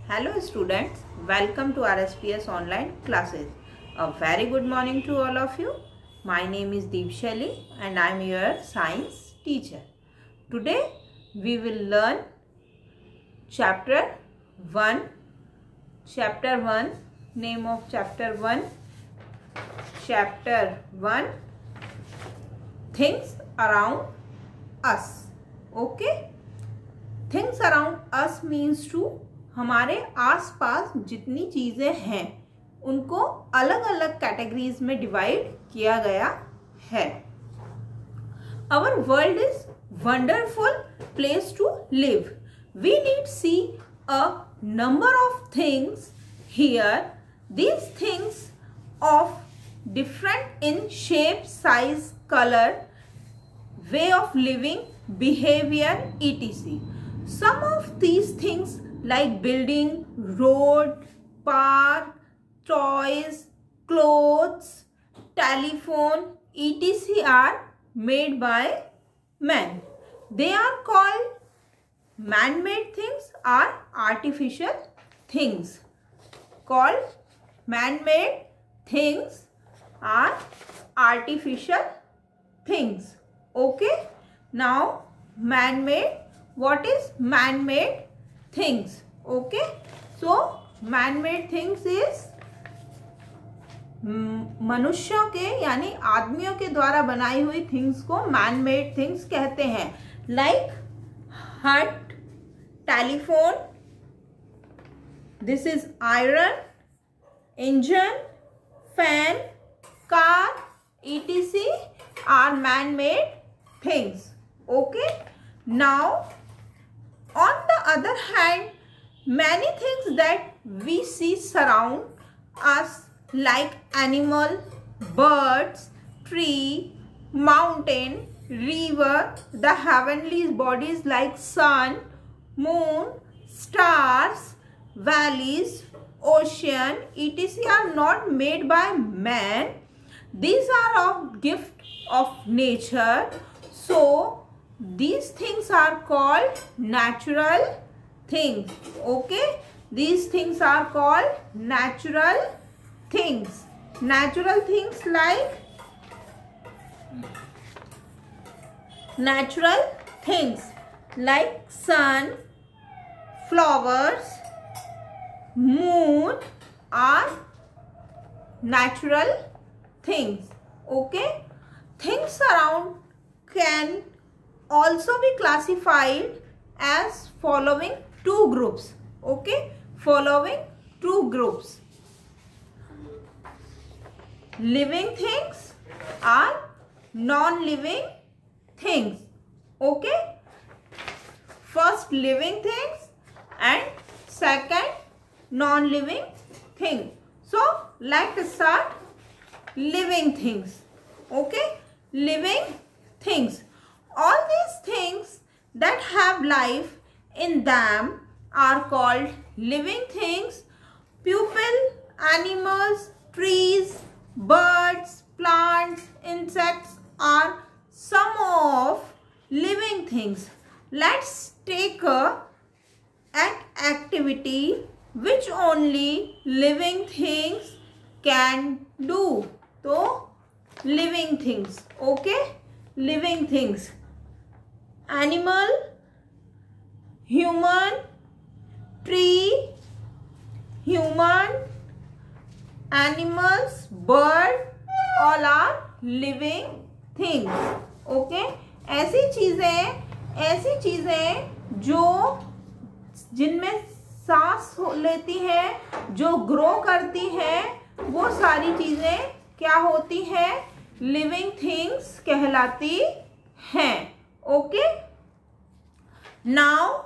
Hello students, welcome to RSPS online classes. A very good morning to all of you. My name is Deepshali and I am your science teacher. Today we will learn chapter 1. Chapter 1, name of chapter 1. Chapter 1, Things Around Us. Okay? Things around us means to हमारे आसपास जितनी चीज़ें हैं उनको अलग अलग categories में divide किया गया है. Our world is wonderful place to live. We need see a number of things here. These things of different in shape, size, color, way of living, behavior, etc. Some of these things like building, road, park, toys, clothes, telephone, etc. are made by man. They are called man-made things or artificial things. Called man-made things or artificial things. Okay. Now, man-made. What is man-made things? Okay, so man-made things is मनुष्यों के यानी आदमियों के द्वारा बनाई हुई things को man-made things कहते हैं. Like hut, telephone, this is iron, engine, fan, car, etc. are man-made things. Okay, now on the other hand, many things that we see surround us like animal, birds, tree, mountain, river, the heavenly bodies like sun, moon, stars, valleys, ocean, etc. are not made by man. These are of gift of nature. So, these things are called natural things. Okay, these things are called natural things. Natural things like sun, flowers, moon are natural things. Okay, things around can also be classified as following two groups. Okay, following two groups: living things or non-living things. Okay, first living things and second non-living thing. So let's start living things. Okay, living things. All these things that have life in them are called living things. People, animals, trees, birds, plants, insects are some of living things. Let's take an activity which only living things can do. So, living things. Okay, living things. Animal, human, tree, human, animals, bird, all are living things. Okay, ऐसी चीजें जो जिनमें सांस लेती हैं, जो grow करती हैं, वो सारी चीजें क्या होती हैं? लिविंग थिंग्स कहलाती हैं. Okay, now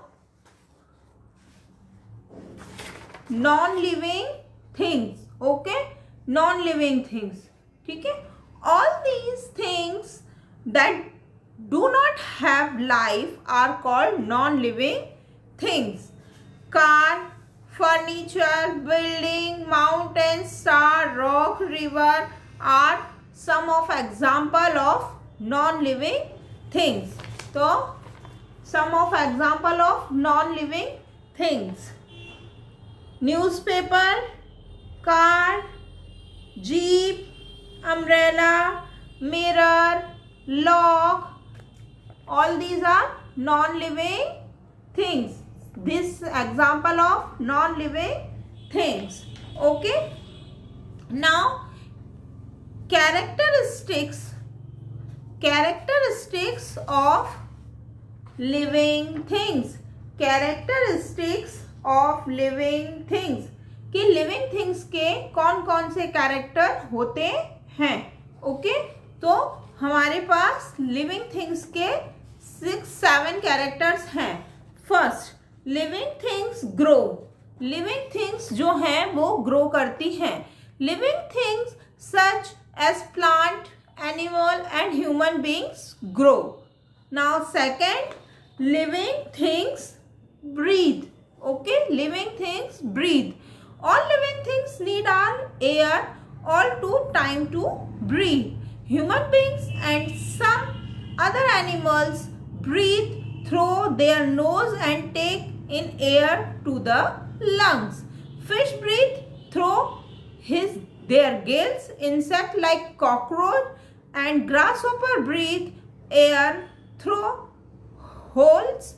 non-living things. Okay, non-living things. ठीक है, all these things that do not have life are called non-living things. Car, furniture, building, mountain, star, rock, river are some of example of non-living things. So, some of example of non-living things. newspaper, car, jeep, umbrella, mirror, lock. All these are non-living things. This example of non-living things. Okay. Now, characteristics of living things. Characteristics of living things. कि living things के कौन कौन से character होते हैं. Okay, तो हमारे पास living things के 6-7 कैरेक्टर्स हैं. First, living things grow. Living things जो हैं वो ग्रो करती हैं. Living things such as plant, animal and human beings grow. Now second, living things breathe. Okay, living things breathe. All living things need our air all to time to breathe. Human beings and some other animals breathe through their nose and take in air to the lungs. Fish breathe through their gills. Insect like cockroach and grasshopper breathe air through holes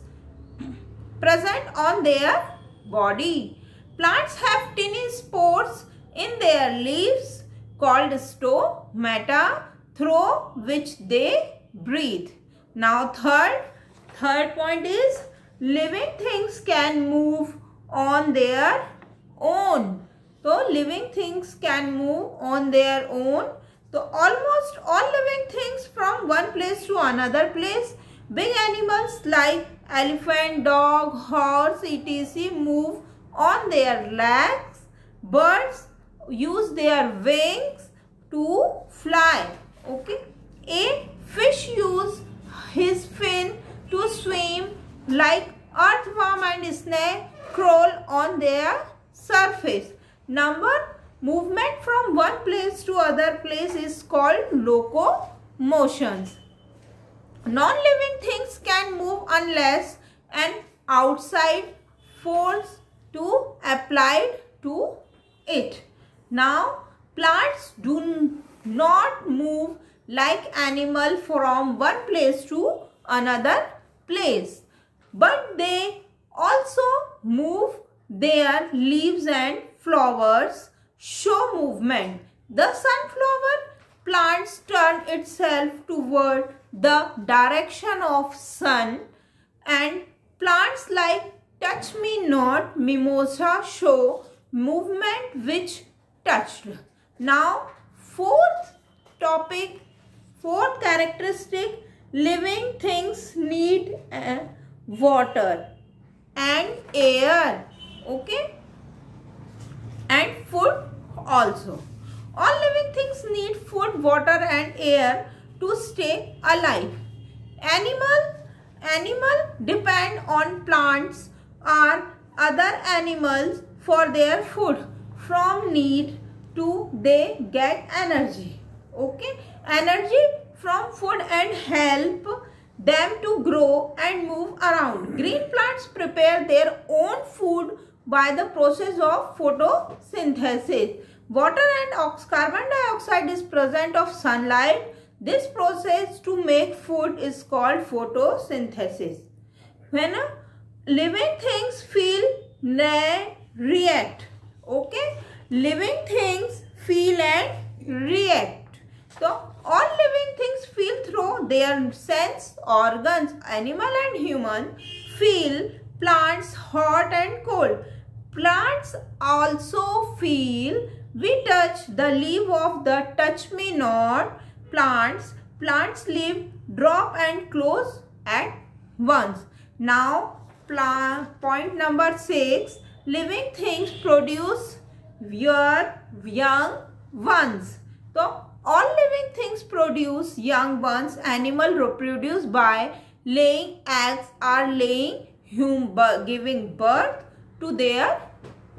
present on their body. Plants have tiny spores in their leaves called stomata through which they breathe. Now third point is living things can move on their own. So living things can move on their own. So almost all living things from one place to another place. Big animals like elephant, dog, horse, etc. move on their legs. Birds use their wings to fly. Okay. A fish use his fin to swim, like earthworm and snake crawl on their surface. Movement from one place to other place is called locomotions. Non-living things can move unless an outside force to applied to it. Now, plants do not move like animal from one place to another place, but they also move. Their leaves and flowers show movement. The sunflower plants turn itself toward the direction of sun, and plants like touch me not, mimosa show movement which touched. Now fourth characteristic, living things need water and air. Okay, and food also. All living things need food, water and air to stay alive. Animal depend on plants or other animals for their food. From need to they get energy. Okay, energy from food and help them to grow and move around. Green plants prepare their own food by the process of photosynthesis. Water and carbon dioxide is present of sunlight. This process to make food is called photosynthesis. When living things feel, react. Okay, living things feel and react. So all living things feel through their sense organs. Animal and human feel. Plants hot and cold. Plants also feel. We touch the leaf of the touch me not plants. Plants leaf drop and close at once. Now point number 6, living things produce young ones. So all living things produce young ones. Animal reproduce by laying eggs or giving birth to their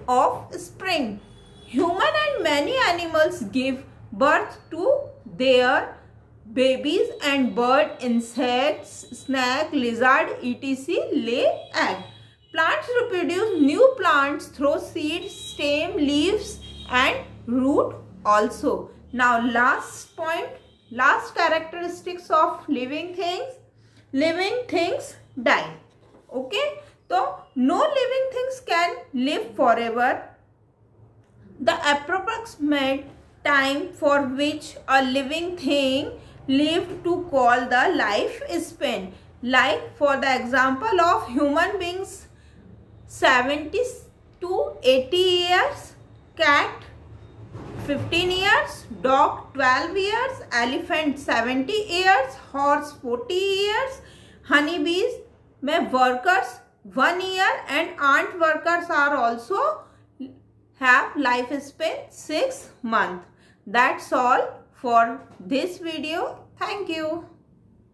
offspring. Human and many animals give birth to their babies, and bird, insects, snake, lizard, etc. lay egg. Plants reproduce new plants through seeds, stem, leaves and root also. Now last point, last characteristics of living things. Living things die. Okay. So no living things can live forever. The approximate time for which a living thing lived to call the lifespan. Like for the example of human beings, 70 to 80 years, cat 15 years, dog 12 years, elephant 70 years, horse 40 years, honeybees में workers 1 year and ant workers are also have lifespan 6 months. That's all for this video. Thank you.